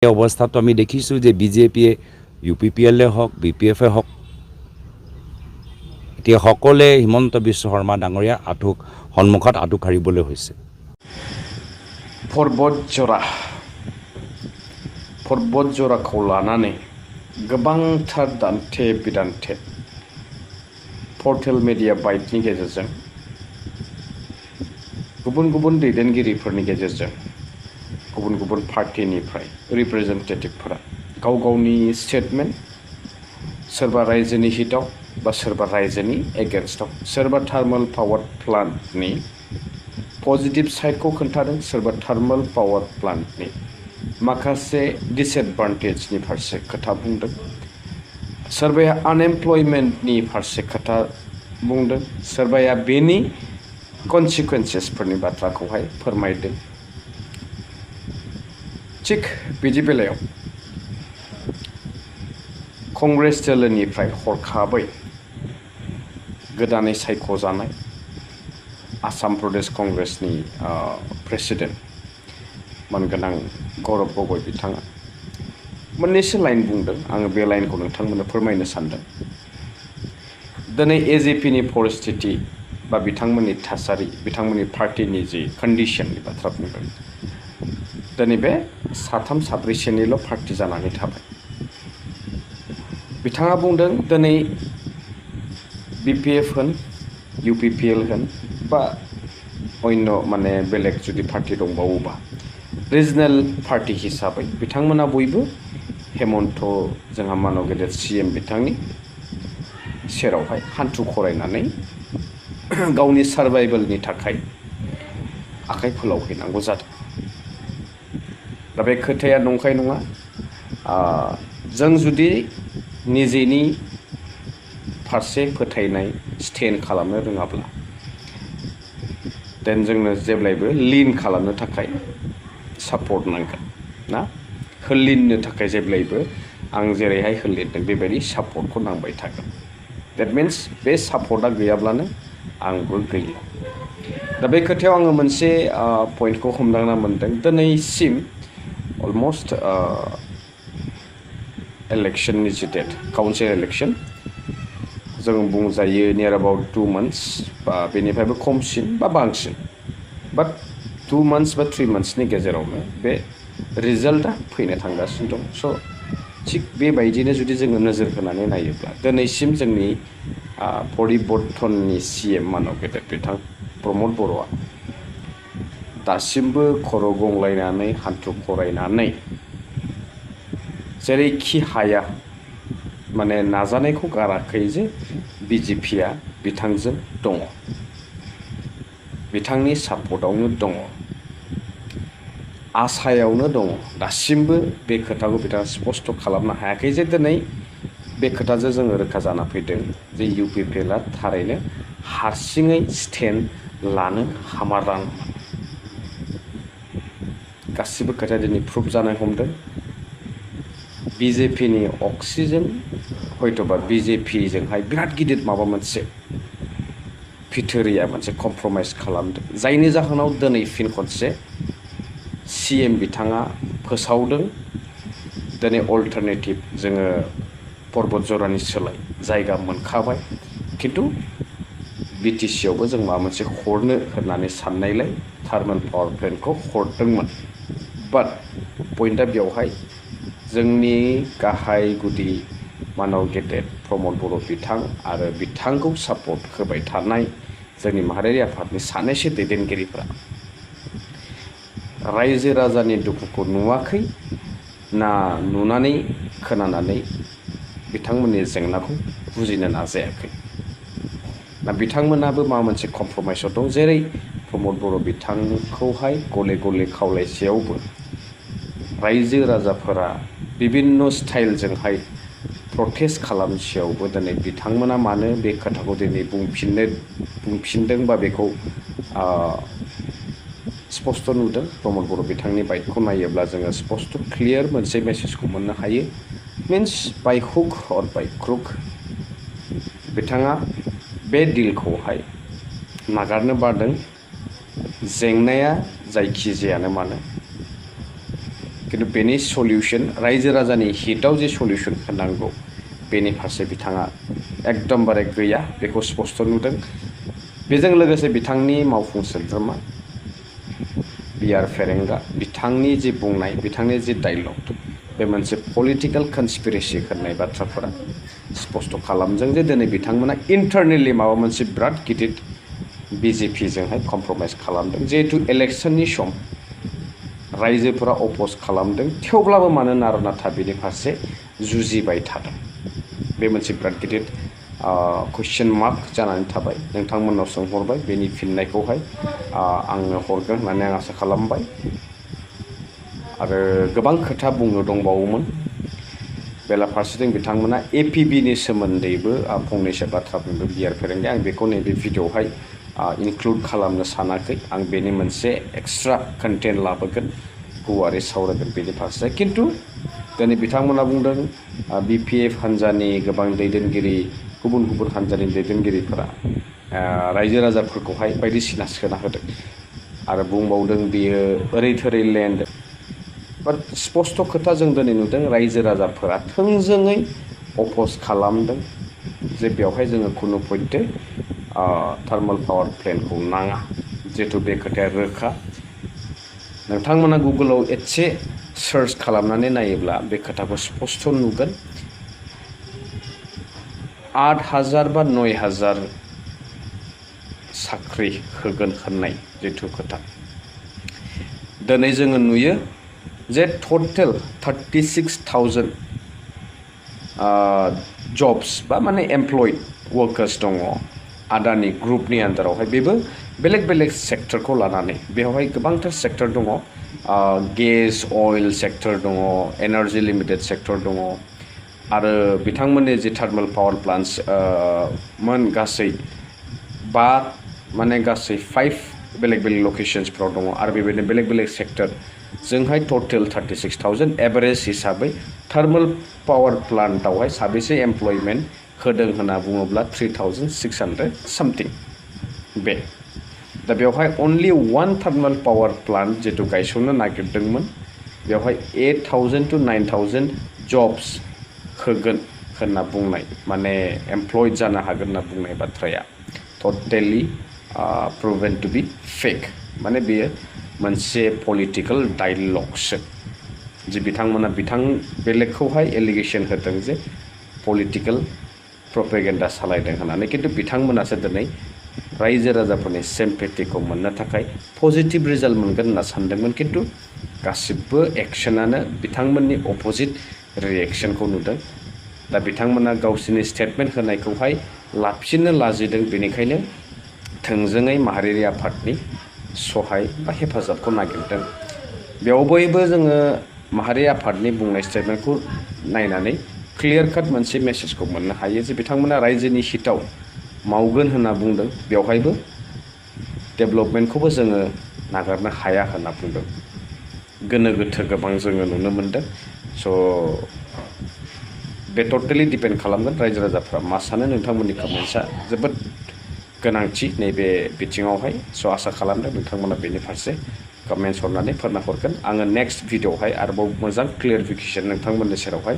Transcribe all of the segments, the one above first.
এই অৱস্থাত আমি দেখিছোঁ যে বিজেপিয়ে UPPL হওক BPF হওক এতিয়া সকলে হিমন্ত বিশ্ব শৰ্মা ডাঙৰীয়া সন্মুখত আঁঠু কাঢ়িবলৈ হৈছে। पर्बत जराखौ लानानै गोबांथार दान्थे बिदान्थे पर्टेल मिडिया बाइटनि गेजेरजों गुबुन गुबुन दैदेनगिरिफोरनि गेजेरजों गुबुन गुबुन पार्टिनिफ्राय रिप्रेजेन्टेटिभफोरा गाव गावनि स्टेटमेन्ट सोरबा रायजोनि हितआव बा सोरबा रायजोनि एगेन्स्टआव सोरबा थार्मेल पावार प्लान्टनि पजिटिभ साइडखौ खोन्थादों सोरबा थार्मेल पावार प्लान्टनि माखासे डिसएडभान्टेजनि फारसे खोथा बुंदों सोरबाया आनएमप्लयमेन्टनि फारसे खोथा बुंदों सोरबाया बेनि कन्सिकुवेन्सेसफोरनि बाथ्राखौहाय फोरमायदों। थिग बिदि बेलायाव कंग्रेस दोलोनिफ्राय हरखाबै गोदानै सायख'जानाय आसाम प्रदेश कंग्रेसनि प्रेसिडेन्ट मानगोनां गौरब गगৈ बिथाङा मोननैसो लाइन बुंदों। आङो बे लाइनखौ नोंथांमोननो फोरमायनो सानदों। दिनै AJPनि परिस्थिति बा बिथांमोननि थासारि बिथांमोननि पार्टिनि जि कन्डिशननि बाथ्रा बुंदों। दिनै बे साथाम साब्रैसोनिल' पार्टि जानानै थाबाय। बिथाङा बुंदों दिनै BPF होन UPPL होन बा अन्य माने बेलेग जुदि पार्टि दंबावोबा रिजनेल पार्टि हिसाबै बिथांमोना बयबो हेमन्त जोंहा मानव गेदेर CM बिथांनि सेरावहाय हान्थु खरायनानै गावनि सार्भाइभेलनि थाखाय आखाइ फोलावहैनांगौ जादों। दा बे खोथाया नंखाय नङा। जों जुदि निजेनि फारसे फोथायनाय स्टेन्ड खालामनो रोङाब्ला देन जोंनो जेब्लायबो लिन खालामनो थाखाय सापर्ट नांगोन ना होलिननो थाखाय जेब्लायबो आं जेरैहाय होलिनदों बेबायदि सापर्टखौ नांबाय थागोन। देट मिन्स बे सापर्टआ गैयाब्लानो आंबो गैया। दा बे खोथायाव आङो मोनसे पइन्टखौ हमदांना मोनदों। दिनैसिम अलमस्ट इलेक्शननि जि डेट काउन्सिल इलेक्शन जों बुंजायो नियर अबाउट 2 months बा बेनिफ्रायबो खमसिन बा बांसिन बाट 2 months बा 3 monthsनि गेजेरावनो बे रिजाल्टआ फैनो थांगासिनो दं। स' थिग बेबायदिनो जुदि जोङो नोजोर होनानै नायोब्ला दिनैसिम जोंनि परिबर्तननि CM मानव गेदेर बिथां प्रमद बर'आ दासिमबो खर' गंलायनानै हान्थु खरायनानै जेरैखि हाया माने नाजानायखौ गाराखै जे BJPआ बिथांजों दङ बिथांनि सापर्टआवनो दङ आसायावनो दङ। दासिमबो बे खोथाखौ बिथाङा स्पष्ट खालामनो हायाखै जे दिनै बे खोथाजों जोङो रोखा जाना फैदों जे UPPLआ थारैनो हारसिङै स्टेन्ड लानो हामारां गासिबो खोथाया दिनै प्रुफ जानो हमदों। BJPनि अक्सिजों हयतोबा BJPजोंहाय बिराद गिदिर माबा मोनसे भिथोरिया मोनसे कमप्रमाइज खालामदों जायनि जाहोनाव दिनै फिन खनसे CM बिथाङा फोसावदों दिनै अल्टारनेटिभ जोङो पर्बत जरानि सोलाय जायगा मोनखाबाय खिन्थु BTCआवबो जों माबा मोनसे हरनो होननानै साननायलाय थार्मेल पावार प्लेन्टखौ हरदोंमोन। बाट पइन्टआ बेवहाय जोंनि गाहाय गुदि मानव गेदेर प्रमद बर' बिथां आरो बिथांखौ सापर्ट होबाय थानाय जोंनि माहारियारि आफादनि सानैसो दैदेनगिरिफोरा रायजो राजानि दुखुखौ नुवाखै ना नुनानै खोनानानै बिथांमोननि जेंनाखौ बुजिनो नाजायाखै ना बिथांमोनाबो माबा मोनसे कमप्रमाइसआव दं। जेरै प्रमद बर' बिथांखौहाय गले गले खावलायसेयावबो रायजो राजाफोरा बिभिन्न स्टाइलजोंहाय प्रटेस्ट खालामसेयावबो दिनै बिथांमोना मानो बे खोथाखौ दिनै बुंफिनदों बा बेखौ स्पष्ट नुदों। प्रमद बर' बिथांनि बाइटखौ नायोब्ला जोङो स्पष्ट क्लियार मोनसे मेसेजखौ मोननो हायो। मिन्स बाय हुक अर बाय क्रुक बिथाङा बे डिलखौहाय नागारनो बादों। जेंनाया जायखिजायानो मानो खिन्थु बेनि सल्युशन रायजो राजानि हिताव जे सल्युशन होनांगौ बेनि फारसे बिथाङा एकदमबारे गैया बेखौ स्पष्ट नुदों। बेजों लोगोसे बिथांनि मावफुं सोद्रोमा बिआर फेरेंगा बिथांनि जे बुंनाय बिथांनि जे डायलग बे मोनसे पलिटिकल कन्सपिरेसि होननाय बाथ्राफोरा स्पष्ट खालामदों जे दिनै बिथांमोना इन्टारनेलि माबा मोनसे बिराद गिदिर BJP जोंहाय कमप्रमाइज खालामदों। जिहेतु इलेक्शननि सम रायजोफोरा अपोज खालामदों थेवब्लाबो मानो नारनाथा बेनि फारसे जुजिबाय थादों। बे मोनसे बिराद गिदिर कुइसन मार्क जानानै थाबाय। नोंथांमोननाव सोंहरबाय बेनि फिननायखौहाय आंनो हरगोन होननानै आं आसा खालामबाय। आरो गोबां खोथा बुंनो दंबावोमोन। बेला फारसेथिं बिथांमोना APBनि सोमोन्दैबो फंनैसो बाथ्रा बुंदों बिआर फेरेंगाया। आं बेखौ नैबे भिडिअ'आवहाय इनक्लुड खालामनो सानाखै। आं बेनि मोनसे एक्सट्रा कन्टेन्ट लाबोगोन गुवारै सावरायगोन बेनि फारसे। खिन्थु दिनै बिथांमोना बुंदों BPF हान्जानि गोबां दैदेनगिरि गुबुन गुबुन हान्जानि दैदेनगिरिफोरा रायजो राजाफोरखौहाय बायदिसिना सोना होदों आरो बुंबावदों बियो ओरै थोरै लेन्ड। बाट स्पष्ट खोथा जों दिनै नुदों रायजो राजाफोरा थोंजोङै अपोज खालामदों जे बेवहाय जोङो खुनु पयन्टे थार्मेल पावार प्लेन्टखौ नाङा। जिहेतु बे खोथाया रोखा। नोंथांमोना गुगोलाव एसे सार्च खालामनानै नायोब्ला बे खोथाखौ स्पष्ट नुगोन। 8,000 बा 9,000 साख्रि होगोन होननाय जिथु खोथा दिनै जोङो नुयो जे टटेल 36,000 जब्स बा माने एमप्लयड वर्कार्स दङ आदानि ग्रुपनि आन्दारावहाय। बेबो बेलेग बेलेग सेक्टरखौ लानानै बेवहाय गोबांथार सेक्टर दङ। गेस अइल सेक्टर दङ, एनार्जि लिमिटेड सेक्टर दङ आरो बिथांमोननि जे थार्मेल पावार प्लान्ट्स मोन गासै 5 बेलेग बेलेग लकेशन्सफ्राव दङ आरो बेबायदिनो बेलेग बेलेग सेक्टर जोंहाय टटेल 36,000 एभारेज हिसाबै थार्मेल पावार प्लान्टआवहाय साबेसे एमप्लयमेन्ट होदों होनना बुङोब्ला 3,600 सामथिं। बे दा बेवहाय अनलि 1 थार्मेल पावार प्लान्ट जितु गायसननो नागिरदोंमोन बेवहाय 8,000 to 9,000 जब्स होगोन होनना बुंनाय माने एमप्लयड जानो हागोन होनना बुंनाय बाथ्राया टटेलि प्रुभेन टु बि फेक। माने बेयो मोनसे पलिटिकल डायलगसो जे बिथांमोना बेलेगखौहाय एलिगेसन होदों जे पलिटिकल प्रपेगेन्डा सालायदों होननानै। खिन्थु बिथांमोनासो दिनै रायजो राजाफोरनि सिम्पेथिखौ मोननो थाखाय पजिटिभ रिजाल्ट मोनगोन होनना सानदोंमोन। खिन्थु गासिबो एक्सनानो बिथांमोननि अपोजिट रिएक्सनखौ नुदों। दा बिथांमोना गावसोरनि स्टेटमेन्ट होनायखौहाय लाफिननो लाजिदों। बेनिखायनो थोंजोङै माहारियारि आफादनि सहाय बा हेफाजाबखौ नागिरदों। बेवबो जोङो माहारियारि आफादनि बुंनाय स्टेटमेन्टखौ नायनानै क्लियार काट मोनसे मेसेजखौ मोननो हायो जे बिथांमोना रायजोनि हिताव मावगोन होनना बुंदों। बेवहायबो डेभेलपमेन्टखौबो जोङो नागारनो हाया होनना बुंदों। गोनो गोथो गोबां जोङो नुनो मोनदों। स' बे टटेलि डिपेन्ड खालामगोन रायजो राजाफ्रा मा सानो। नोंथांमोननि कमेन्ट्सआ जोबोद गोनांथि नैबे बिथिङावहाय। स' आसा खालामदों नोंथांमोना बेनि फारसे कमेन्ट्स हरनानै फोरमायहरगोन। आङो नेक्स्ट भिडिअ'आवहाय आरोबाव मोजां क्लियारिफिकेसन नोंथांमोननि सेरावहाय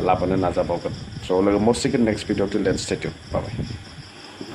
लाबोनो नाजाबावगोन। स' लोगो मोनसिगोन नेक्स्ट भिडिअ। टिल देन स्टे टिउन। बाय बाय।